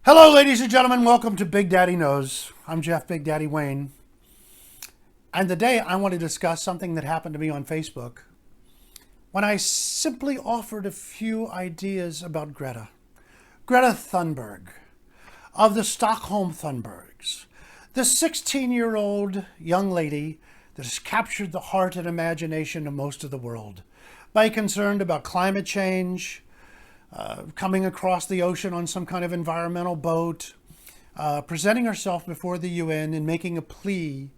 Hello, ladies and gentlemen. Welcome to Big Daddy Knows. I'm Jeff Big Daddy Wayne. And today I want to discuss something that happened to me on Facebook when I simply offered a few ideas about Greta. Greta Thunberg of the Stockholm Thunbergs. The 16-year-old young lady that has captured the heart and imagination of most of the world by concerned about climate change, coming across the ocean on some kind of environmental boat, presenting herself before the UN and making a plea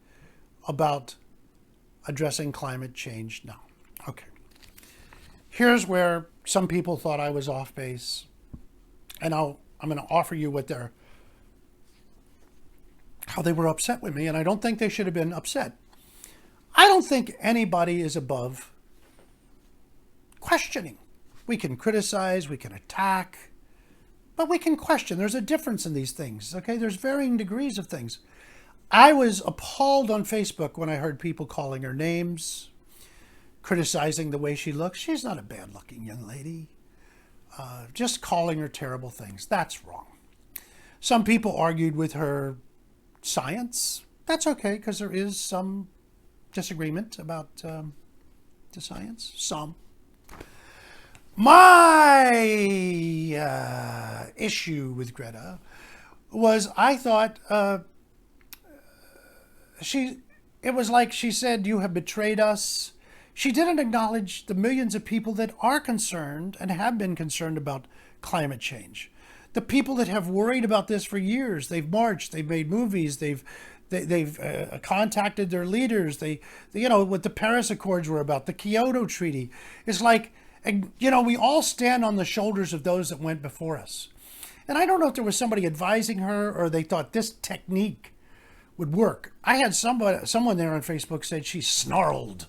about addressing climate change now. Okay. Here's where some people thought I was off base. And I'm going to offer you how they were upset with me. And I don't think they should have been upset. I don't think anybody is above questioning. We can criticize, we can attack, but we can question. There's a difference in these things, okay? There's varying degrees of things. I was appalled on Facebook when I heard people calling her names, criticizing the way she looks. She's not a bad-looking young lady. Just calling her terrible things. That's wrong. Some people argued with her science. That's okay, because there is some disagreement about the science. Some. My issue with Greta was I thought it was like she said, "You have betrayed us." She didn't acknowledge the millions of people that are concerned and have been concerned about climate change. The people that have worried about this for years. They've marched, they've made movies, they've contacted their leaders. They what the Paris Accords were about, the Kyoto Treaty. It's like, we all stand on the shoulders of those that went before us. And I don't know if there was somebody advising her or they thought this technique would work. I had someone there on Facebook said she snarled.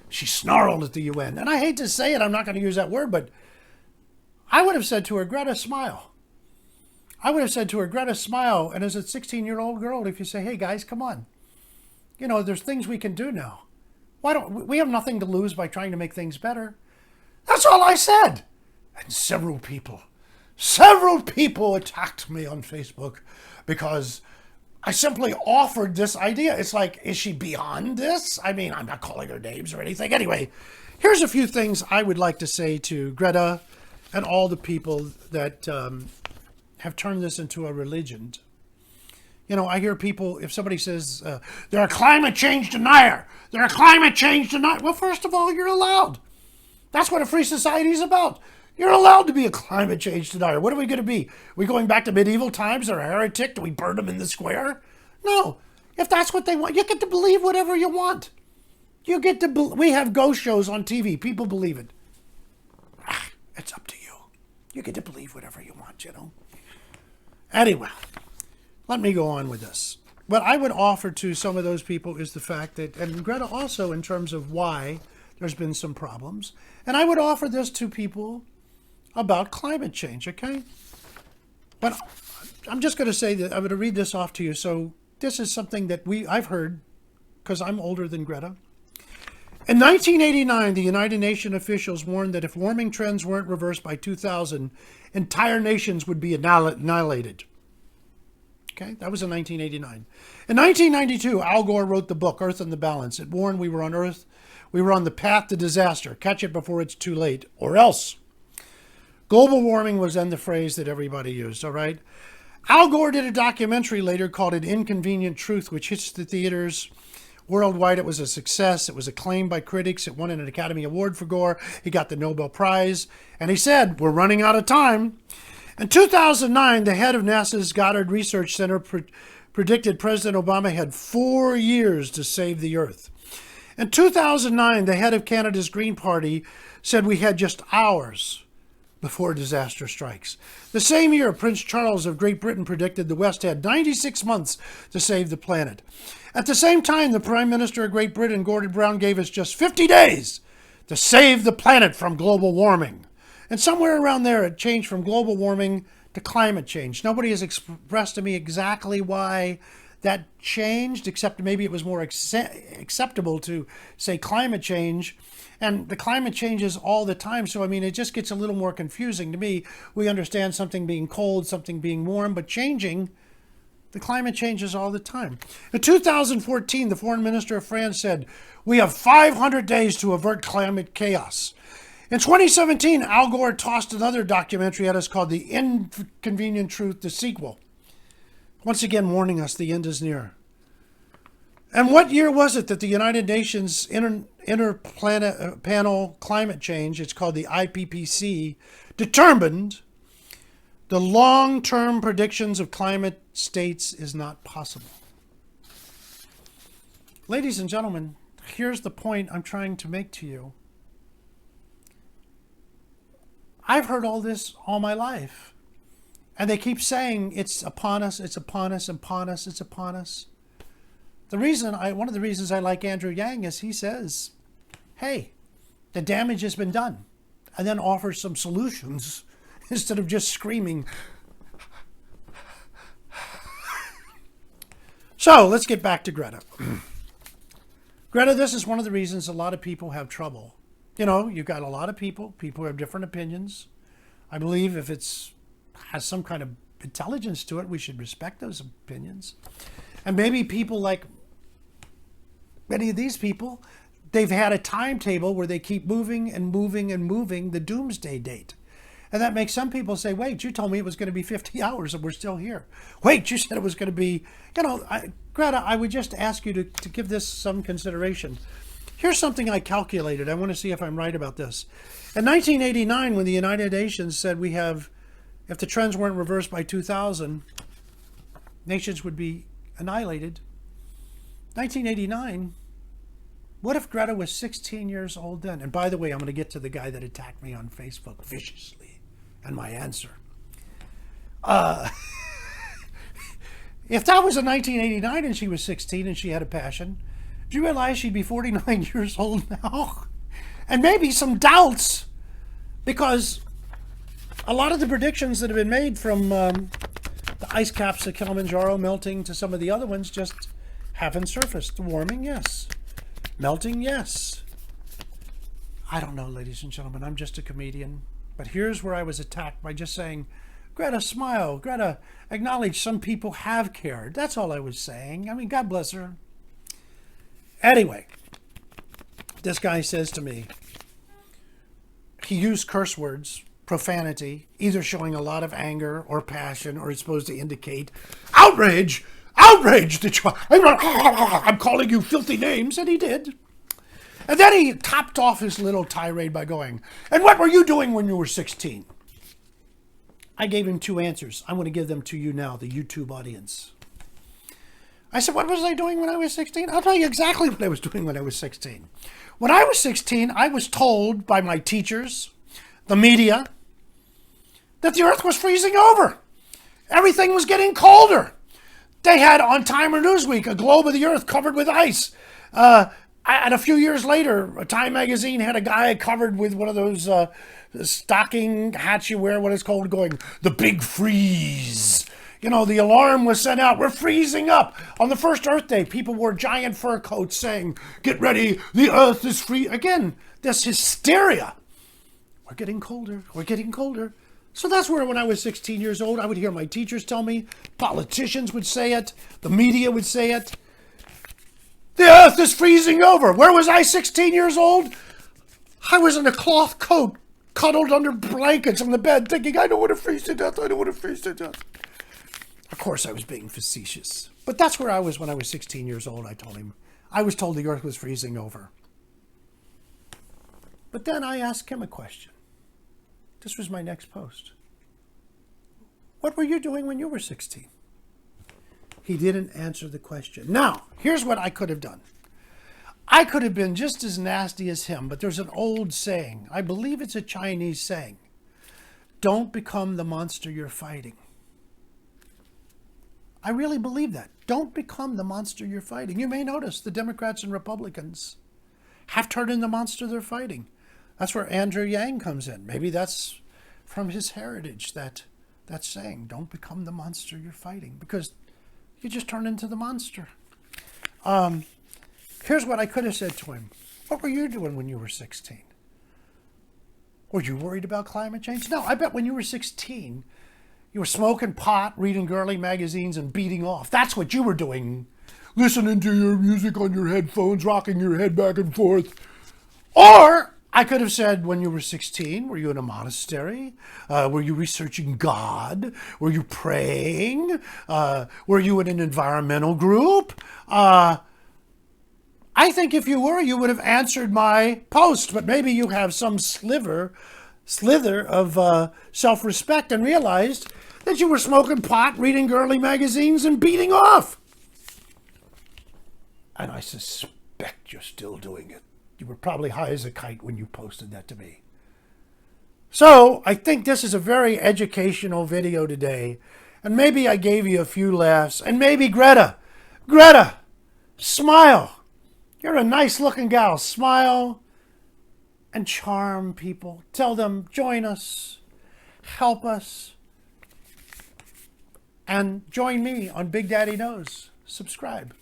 She snarled at the UN. And I hate to say it, I'm not going to use that word, but I would have said to her, Greta, smile. I would have said to her, Greta, smile. And as a 16-year-old girl, if you say, hey, guys, come on. There's things we can do now. We have nothing to lose by trying to make things better. That's all I said. And several people attacked me on Facebook because I simply offered this idea. It's like, is she beyond this? I mean, I'm not calling her names or anything. Anyway, here's a few things I would like to say to Greta and all the people that have turned this into a religion. I hear people, if somebody says, they're a climate change denier. They're a climate change denier. Well, first of all, you're allowed. That's what a free society is about. You're allowed to be a climate change denier. What are we going to be? Are we going back to medieval times or a heretic? Do we burn them in the square? No. If that's what they want, you get to believe whatever you want. We have ghost shows on TV. People believe it. It's up to you. You get to believe whatever you want, Anyway, let me go on with this. What I would offer to some of those people is the fact that, and Greta also in terms of why there's been some problems. And I would offer this to people about climate change, okay? But I'm just going to say that I'm going to read this off to you. So this is something that I've heard, because I'm older than Greta. In 1989, the United Nations officials warned that if warming trends weren't reversed by 2000, entire nations would be annihilated. Okay, that was in 1989. In 1992, Al Gore wrote the book, Earth in the Balance. It warned we were on the path to disaster. Catch it before it's too late, or else. Global warming was then the phrase that everybody used, all right? Al Gore did a documentary later called An Inconvenient Truth, which hits the theaters worldwide. It was a success. It was acclaimed by critics. It won an Academy Award for Gore. He got the Nobel Prize. And he said, we're running out of time. In 2009, the head of NASA's Goddard Research Center predicted President Obama had 4 years to save the Earth. In 2009, the head of Canada's Green Party said we had just hours before disaster strikes. The same year, Prince Charles of Great Britain predicted the West had 96 months to save the planet. At the same time, the Prime Minister of Great Britain, Gordon Brown, gave us just 50 days to save the planet from global warming. And somewhere around there, it changed from global warming to climate change. Nobody has expressed to me exactly why that changed, except maybe it was more acceptable to say climate change. And the climate changes all the time. So, I mean, it just gets a little more confusing to me. We understand something being cold, something being warm, but changing, the climate changes all the time. In 2014, the foreign minister of France said, we have 500 days to avert climate chaos. In 2017, Al Gore tossed another documentary at us called The Inconvenient Truth, the sequel. Once again, warning us the end is near. And what year was it that the United Nations Interpanel Climate Change, it's called the IPCC, determined the long-term predictions of climate states is not possible? Ladies and gentlemen, here's the point I'm trying to make to you. I've heard all this all my life. And they keep saying it's upon us, it's upon us, upon us, it's upon us. One of the reasons I like Andrew Yang is he says, hey, the damage has been done, and then offers some solutions instead of just screaming. So let's get back to Greta. Greta, this is one of the reasons a lot of people have trouble. You know, you've got a lot of people who have different opinions. I believe if has some kind of intelligence to it, we should respect those opinions. And maybe people like many of these people, they've had a timetable where they keep moving and moving and moving the doomsday date. And that makes some people say, wait, you told me it was going to be 50 hours and we're still here. Wait, you said it was going to be, Greta, I would just ask you to give this some consideration. Here's something I calculated. I want to see if I'm right about this. In 1989, when the United Nations said if the trends weren't reversed by 2000, nations would be annihilated. 1989, what if Greta was 16 years old then? And by the way, I'm going to get to the guy that attacked me on Facebook viciously and my answer. If that was in 1989 and she was 16 and she had a passion, do you realize she'd be 49 years old now? And maybe some doubts, because a lot of the predictions that have been made from the ice caps of Kilimanjaro melting to some of the other ones just haven't surfaced. Warming, yes. Melting, yes. I don't know, ladies and gentlemen. I'm just a comedian. But here's where I was attacked by just saying, Greta, smile. Greta, acknowledge some people have cared. That's all I was saying. I mean, God bless her. Anyway, this guy says to me, he used curse words, profanity, either showing a lot of anger or passion, or it's supposed to indicate outrage, outrage. I'm calling you filthy names, and he did. And then he topped off his little tirade by going, and what were you doing when you were 16? I gave him two answers. I'm going to give them to you now, the YouTube audience. I said, what was I doing when I was 16? I'll tell you exactly what I was doing when I was 16. When I was 16, I was told by my teachers, the media, that the earth was freezing over. Everything was getting colder. They had on Time or Newsweek a globe of the earth covered with ice. And a few years later, Time magazine had a guy covered with one of those stocking hats you wear, what it's called, going, the big freeze. You know, the alarm was sent out. We're freezing up. On the first Earth Day, people wore giant fur coats saying, get ready, the earth is free. Again, this hysteria. We're getting colder. We're getting colder. So that's where when I was 16 years old, I would hear my teachers tell me, politicians would say it, the media would say it. The earth is freezing over. Where was I 16 years old? I was in a cloth coat, cuddled under blankets on the bed, thinking, I don't want to freeze to death. I don't want to freeze to death. Of course, I was being facetious. But that's where I was when I was 16 years old, I told him. I was told the earth was freezing over. But then I asked him a question. This was my next post. What were you doing when you were 16? He didn't answer the question. Now, here's what I could have done. I could have been just as nasty as him, but there's an old saying. I believe it's a Chinese saying. Don't become the monster you're fighting. I really believe that. Don't become the monster you're fighting. You may notice the Democrats and Republicans have turned into the monster they're fighting. That's where Andrew Yang comes in. Maybe that's from his heritage, that saying, don't become the monster you're fighting. Because, you just turn into the monster. Here's what I could have said to him. What were you doing when you were 16? Were you worried about climate change? No, I bet when you were 16, you were smoking pot, reading girly magazines, and beating off. That's what you were doing. Listening to your music on your headphones, rocking your head back and forth. Or I could have said, when you were 16, were you in a monastery? Were you researching God? Were you praying? Were you in an environmental group? I think if you were, you would have answered my post. But maybe you have some slither of self-respect and realized that you were smoking pot, reading girly magazines, and beating off. And I suspect you're still doing it. You were probably high as a kite when you posted that to me. So I think this is a very educational video today. And maybe I gave you a few laughs. And maybe Greta, smile. You're a nice looking gal. Smile and charm people. Tell them, join us, help us, and join me on Big Daddy Knows. Subscribe.